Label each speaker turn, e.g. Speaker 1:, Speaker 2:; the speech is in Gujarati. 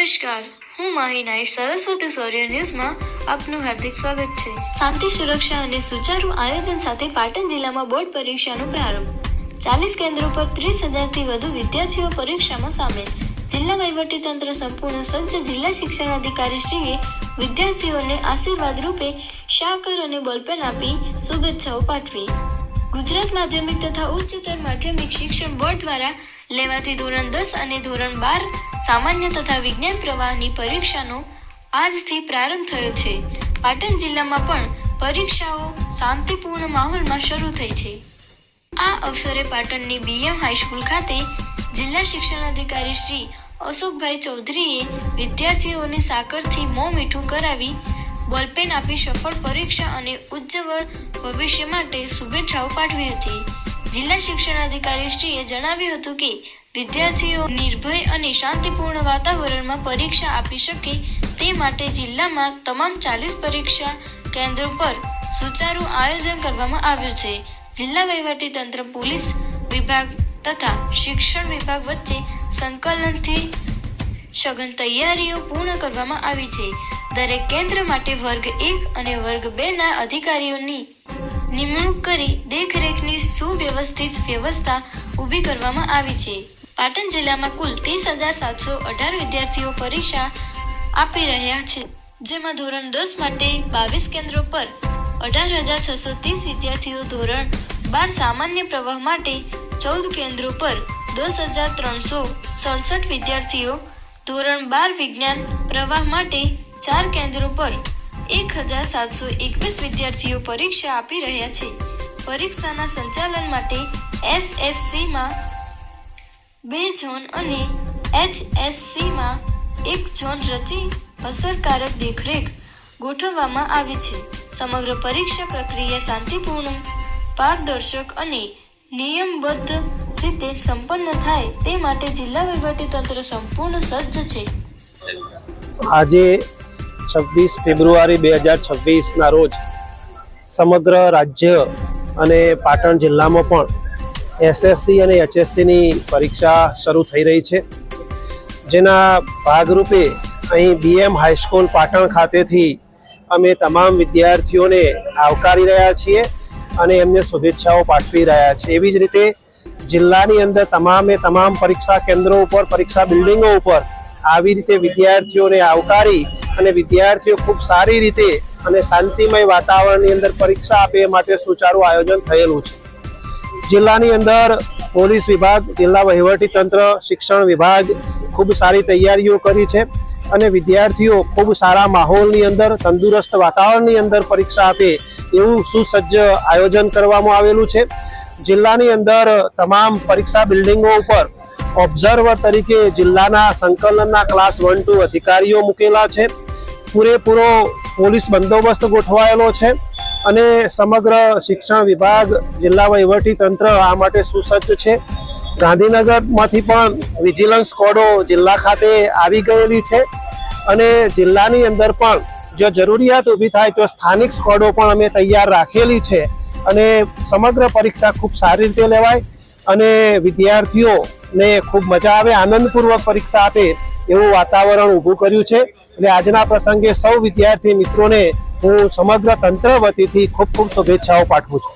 Speaker 1: નમસ્કાર, હું માહી નાઈક સરસ્વતી સૌર્ય ન્યૂઝમાં આપનું હાર્દિક સ્વાગત છે। શાંતિ સુરક્ષા અને સુચારુ આયોજન સાથે પાટણ જિલ્લામાં બોર્ડ પરીક્ષાનો પ્રારંભ। 40 કેન્દ્રો પર 30,000થી વધુ વિદ્યાર્થીઓ પરીક્ષામાં સામેલ। જિલ્લા વહીવટીતંત્ર સંપૂર્ણ સજ્જ। જિલ્લા શિક્ષણાધિકારીશ્રીએ વિદ્યાર્થીઓને આશીર્વાદ રૂપે શાકર અને બોલપેન આપી શુભેચ્છાઓ પાઠવી। ગુજરાત માધ્યમિક તથા ઉચ્ચતર માધ્યમિક શિક્ષણ બોર્ડ દ્વારા લેવાતી ધોરણ 10 અને ધોરણ 12 સામાન્ય તથા વિજ્ઞાન પ્રવાહની પરીક્ષાનો આજથી પ્રારંભ થયો છે। પાટણ જિલ્લામાં પણ પરીક્ષાઓ શાંતિપૂર્ણ માહોલમાં શરૂ થઈ છે। આ અવસરે પાટણની BM હાઈસ્કૂલ ખાતે જિલ્લા શિક્ષણાધિકારી શ્રી અશોકભાઈ ચૌધરીએ વિદ્યાર્થીઓને સાકરથી મોં મીઠું કરાવી બોલપેન આપી સફળ પરીક્ષા અને ઉજ્જવળ ભવિષ્ય માટે શુભેચ્છાઓ પાઠવી હતી। જિલ્લા શિક્ષણાધિકારીશ્રીએ જણાવ્યું હતું કે વિદ્યાર્થીઓ નિર્ભય અને શાંતિપૂર્ણ વાતાવરણમાં પરીક્ષા આપી શકે તે માટે જિલ્લામાં તમામ 40 પરીક્ષા કેન્દ્રો પર સુચારુ આયોજન કરવામાં આવ્યું છે। જિલ્લા વહીવટીતંત્ર, પોલીસ વિભાગ તથા શિક્ષણ વિભાગ વચ્ચે સંકલનથી સઘન તૈયારીઓ પૂર્ણ કરવામાં આવી છે। દરેક કેન્દ્ર માટે વર્ગ 1 અને વર્ગ 2 ના અધિકારીઓની નિમણૂક કરી દેખરેખની સુવ્યવસ્થિત વ્યવસ્થા ઊભી કરવામાં આવી છે। પાટણ જિલ્લામાં કુલ 30,718 વિદ્યાર્થીઓ પરીક્ષા આપી રહ્યા છે, જેમાં ધોરણ 10 માટે 22 કેન્દ્રો પર 18,630 વિદ્યાર્થીઓ, ધોરણ 12 સામાન્ય પ્રવાહ માટે 14 કેન્દ્રો પર 10,367 વિદ્યાર્થીઓ, ધોરણ 12 વિજ્ઞાન પ્રવાહ માટે 4 કેન્દ્રો પર 1,721 વિદ્યાર્થીઓ પરીક્ષા આપી રહ્યા છે। પરીક્ષાના સંચાલન માટે SSCમાં 2 ઝોન અને HSCમાં 1 ઝોન રચી અસરકારક દેખરેખ ગોઠવવામાં આવી છે। સમગ્ર પરીક્ષા પ્રક્રિયા શાંતિપૂર્ણ, પારદર્શક અને નિયમબદ્ધ રીતે સંપન્ન થાય તે માટે જિલ્લા વહીવટીતંત્ર સંપૂર્ણ સજ્જ છે।
Speaker 2: આજે 26 ફેબ્રુઆરી 2026ના રોજ સમગ્ર રાજ્ય અને પાટણ જિલ્લામાં પણ SSC અને HSCની પરીક્ષા શરૂ થઈ રહી છે, જેના ભાગરૂપે અહીં BM હાઈસ્કૂલ પાટણ ખાતેથી અમે તમામ વિદ્યાર્થીઓને આવકારી રહ્યા છીએ અને એમને શુભેચ્છાઓ પાઠવી રહ્યા છીએ। એવી જ રીતે જિલ્લાની અંદર તમામ પરીક્ષા કેન્દ્રો ઉપર, પરીક્ષા બિલ્ડિંગો ઉપર આવી રીતે વિદ્યાર્થીઓને આવકારી અને વિદ્યાર્થીઓ ખૂબ સારી રીતે અને શાંતિમય વાતાવરણની અંદર પરીક્ષા આપે એ માટે સુચારુ આયોજન થયેલું છે। જિલ્લાની અંદર પોલીસ વિભાગ, જિલ્લા વહીવટીતંત્ર, શિક્ષણ વિભાગ ખૂબ સારી તૈયારીઓ કરી છે અને વિદ્યાર્થીઓ ખૂબ સારા માહોલની અંદર, તંદુરસ્ત વાતાવરણની અંદર પરીક્ષા આપે એવું સુસજ્જ આયોજન કરવામાં આવેલું છે। જિલ્લાની અંદર તમામ પરીક્ષા બિલ્ડિંગો ઉપર ઓબ્ઝર્વર તરીકે જિલ્લાના સંકલનના ક્લાસ 1-2 અધિકારીઓ મૂકેલા છે। પૂરેપૂરો પોલીસ બંદોબસ્ત ગોઠવાયેલો છે અને સમગ્ર શિક્ષણ વિભાગ, જિલ્લા વહીવટીતંત્ર આ માટે સુસજ્જ છે। ગાંધીનગરમાંથી પણ વિજિલન્સ સ્ક્વોડો જિલ્લા ખાતે આવી ગયેલી છે અને જિલ્લાની અંદર પણ જો જરૂરિયાત ઊભી થાય તો સ્થાનિક સ્ક્વોડો પણ અમે તૈયાર રાખેલી છે અને સમગ્ર પરીક્ષા ખૂબ સારી રીતે લેવાય અને વિદ્યાર્થીઓને ખૂબ મજા આવે, આનંદપૂર્વક પરીક્ષા આપે એવું વાતાવરણ ઊભું કર્યું છે। એટલે આજના પ્રસંગે સૌ વિદ્યાર્થી મિત્રોને હું સમગ્ર તંત્ર વતીથી ખૂબ શુભેચ્છાઓ પાઠવું છું।